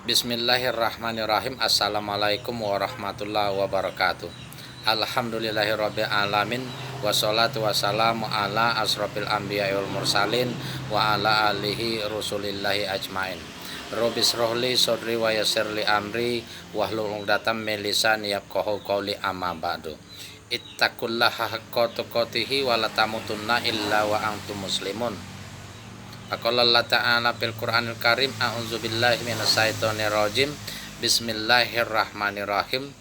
Bismillahirrahmanirrahim. Assalamualaikum warahmatullahi wabarakatuh. Alhamdulillahirabbil alamin wassalatu wassalamu ala asrofil anbiya'i wal mursalin wa ala alihi rusulillahi ajmain. Rabbi shrahli sadri wa yassirli amri wahlul 'uqdatam min lisani yafqahu qawli amma ba'du. Ittaqullaha haqqa tuqatih wa la tamutunna illa wa antum muslimun. Faqala Allah Ta'ala fil Qur'anil Karim, a'udzubillahi minasyaitonir rajim. Bismillahirrahmanirrahim.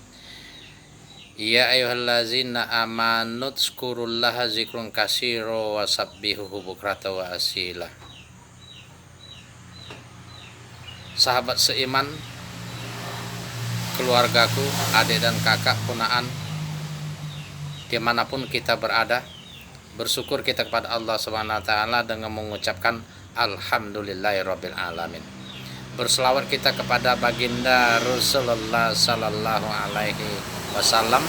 Ya ayyuhallazina amanu dzkurullaha dzikrun katsira wa sabbihuhu bukratan wa asila. Sahabat seiman, keluargaku, adik dan kakak punaan, dimanapun kita berada, bersyukur kita kepada Allah Subhanahu wa Ta'ala dengan mengucapkan Alhamdulillahirabbil alamin. Berselawat kita kepada baginda Rasulullah sallallahu alaihi wasallam.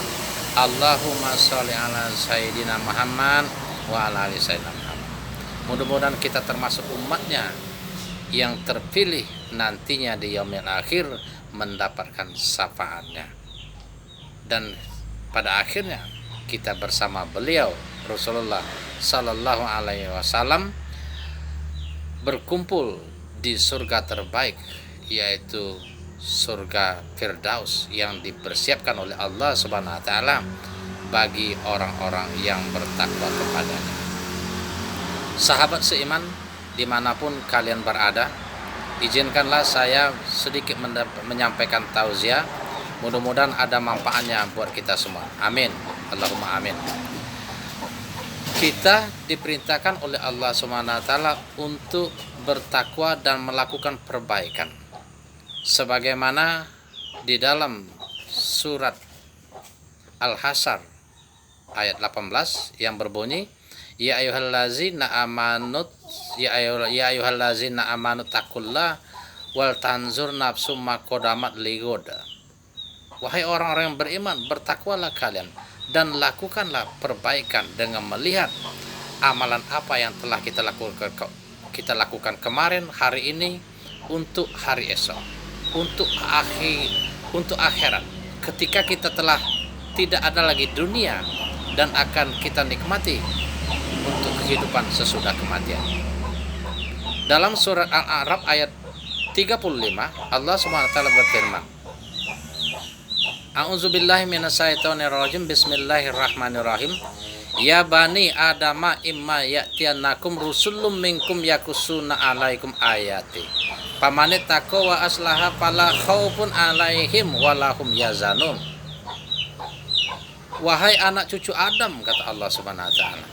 Allahumma sholli ala sayyidina Muhammad wa ala ali sayyidina Muhammad. Mudah-mudahan kita termasuk umatnya yang terpilih nantinya di yaumil akhir mendapatkan syafaatnya. Dan pada akhirnya kita bersama beliau Rasulullah sallallahu alaihi wasallam berkumpul di surga terbaik, yaitu surga Firdaus yang dipersiapkan oleh Allah Subhanahu wa Ta'ala bagi orang-orang yang bertakwa kepadanya. Sahabat seiman, dimanapun kalian berada, izinkanlah saya sedikit menyampaikan tausiah. Mudah-mudahan ada manfaatnya buat kita semua. Amin. Allahumma amin. Kita diperintahkan oleh Allah Subhanahu wa Ta'ala untuk bertakwa dan melakukan perbaikan. Sebagaimana di dalam surat Al-Hasyr ayat 18 yang berbunyi, Ya ayyuhallazina amanu taqullah wal tanzur nafsum ma qaddamat lighad. Wahai orang-orang yang beriman, bertakwalah kalian dan lakukanlah perbaikan dengan melihat amalan apa yang telah kita lakukan kemarin, hari ini, untuk hari esok, untuk akhirat, ketika kita telah tidak ada lagi dunia dan akan kita nikmati untuk kehidupan sesudah kematian. Dalam surat Al-A'raf ayat 35, Allah SWT berfirman, A'udzubillahi minasyaitonirrajim. Bismillahirrahmanirrahim. Ya bani adama imma ya'tiyanakum rusulun minkum yakussuna alaikum ayati famanittaqwa wa aslaha fala khaufun alaihim walahum yazanun. Wahai anak cucu Adam, kata Allah Subhanahu wa Ta'ala,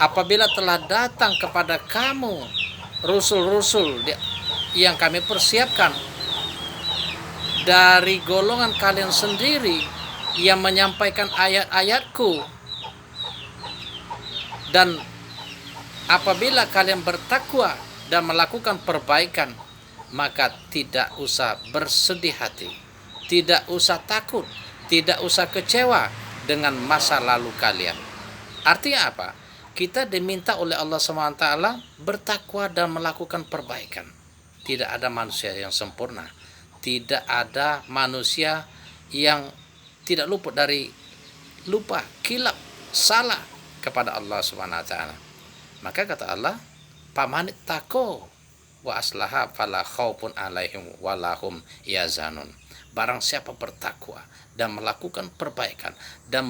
apabila telah datang kepada kamu rusul-rusul yang kami persiapkan dari golongan kalian sendiri yang menyampaikan ayat-ayatku, dan apabila kalian bertakwa dan melakukan perbaikan, maka tidak usah bersedih hati, tidak usah takut, tidak usah kecewa dengan masa lalu kalian. Artinya apa? Kita diminta oleh Allah SWT bertakwa dan melakukan perbaikan. Tidak ada manusia yang sempurna. Tidak ada manusia yang tidak luput dari lupa, kilap, salah kepada Allah Subhanahu wa Ta'ala. Maka kata Allah, famanittaqwa wa aslaha fala khaufun alaihim walahum yazanun. Barang siapa bertakwa dan melakukan perbaikan dan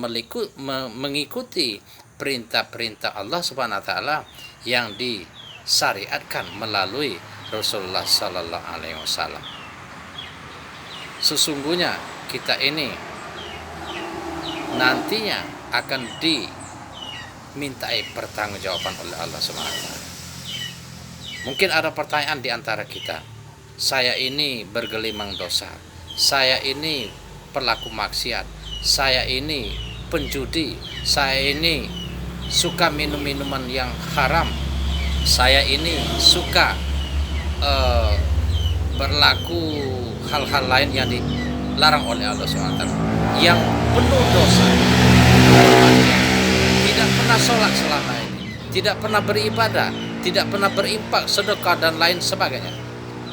mengikuti perintah-perintah Allah Subhanahu wa Ta'ala yang disyariatkan melalui Rasulullah sallallahu alaihi wasallam. Sesungguhnya kita ini nantinya akan dimintai pertanggungjawaban oleh Allah SWT. Mungkin ada pertanyaan di antara kita, saya ini bergelimang dosa, saya ini pelaku maksiat, saya ini penjudi, saya ini suka minum-minuman yang haram, saya ini suka berlaku hal-hal lain yang dilarang oleh Allah SWT, yang penuh dosa, tidak pernah sholat selama ini, tidak pernah beribadah, tidak pernah berinfak, sedekah dan lain sebagainya.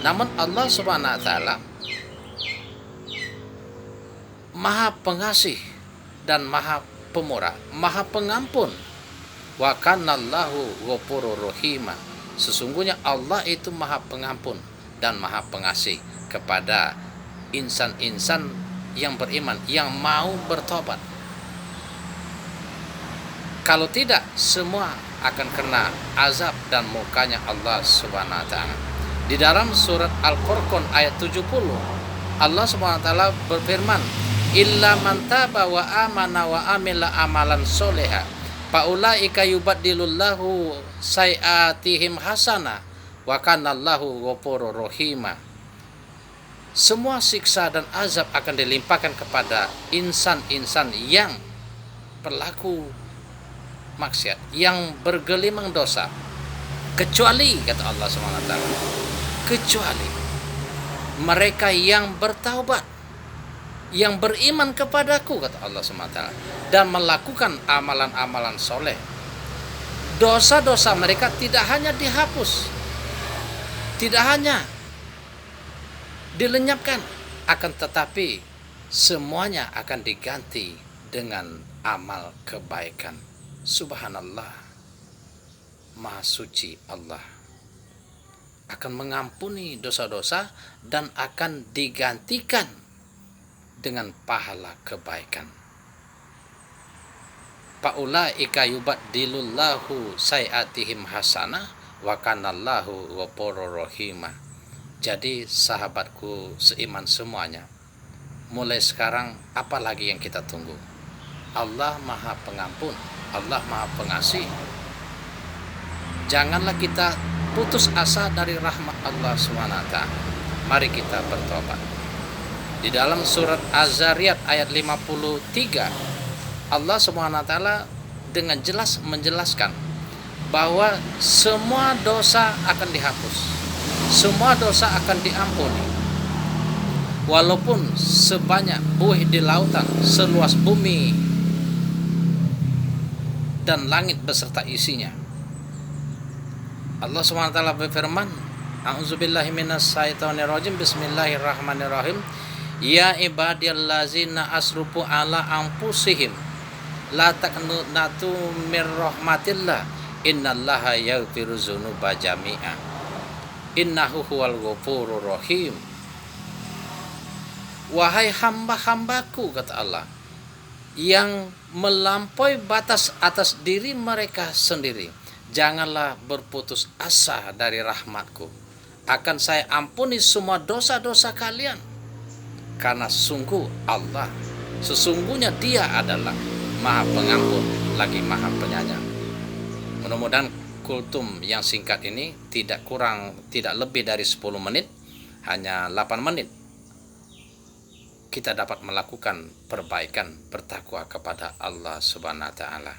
Namun Allah Subhanahu wa taala Maha Pengasih dan Maha Pemurah, Maha Pengampun. Wa kanallahu ghafurur rahim. Sesungguhnya Allah itu Maha Pengampun dan Maha Pengasih kepada insan-insan yang beriman, yang mau bertobat. Kalau tidak, semua akan kena azab dan murkanya Allah Subhanahu wa taala. Di dalam surat Al-Furqan ayat 70, Allah Subhanahu wa taala berfirman, "Illa man taba wa amana wa amila amalan soleha, faulaika yubaddilullahu sayiatihim hasana, wa kanallahu ghafurur rahim." Semua siksa dan azab akan dilimpahkan kepada insan-insan yang pelaku maksiat, yang bergelimang dosa, kecuali, kata Allah SWT, kecuali mereka yang bertaubat, yang beriman kepadaku, kata Allah SWT, dan melakukan amalan-amalan soleh. Dosa-dosa mereka tidak hanya dihapus, tidak hanya dilenyapkan, akan tetapi semuanya akan diganti dengan amal kebaikan. Subhanallah, Maha Suci Allah akan mengampuni dosa-dosa dan akan digantikan dengan pahala kebaikan. Faulaika yubaddilullahu sayiatihim hasanah wa kanallahu ghafurur rahim. Jadi sahabatku seiman semuanya, mulai sekarang apa lagi yang kita tunggu? Allah Maha Pengampun, Allah Maha Pengasih. Janganlah kita putus asa dari rahmat Allah SWT. Mari kita bertobat. Di dalam surat Az-Zariyat ayat 53, Allah SWT dengan jelas menjelaskan bahwa semua dosa akan dihapus, semua dosa akan diampuni, walaupun sebanyak buih di lautan, seluas bumi dan langit beserta isinya. Allah SWT berfirman, A'udzubillahi minasyaitonirrajim, Bismillahirrahmanirrahim. Ya ibadiyallazina asrufu ala anfusihim la taqnatu mir rahmatillah innallaha yaghfiru dzunuba jami'a innahu huwal ghafurur rahim. Wahai hamba-hambaku, kata Allah, yang melampaui batas atas diri mereka sendiri, janganlah berputus asa dari rahmatku. Akan saya ampuni semua dosa-dosa kalian, karena sungguh Allah, sesungguhnya Dia adalah Maha Pengampun lagi Maha Penyayang. Mudah-mudahan kultum yang singkat ini tidak lebih dari 10 menit, hanya 8 menit, kita dapat melakukan perbaikan, bertakwa kepada Allah Subhanahu wa taala.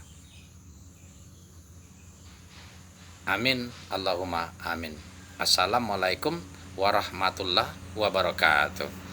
Amin, Allahumma amin. Assalamualaikum warahmatullahi wabarakatuh.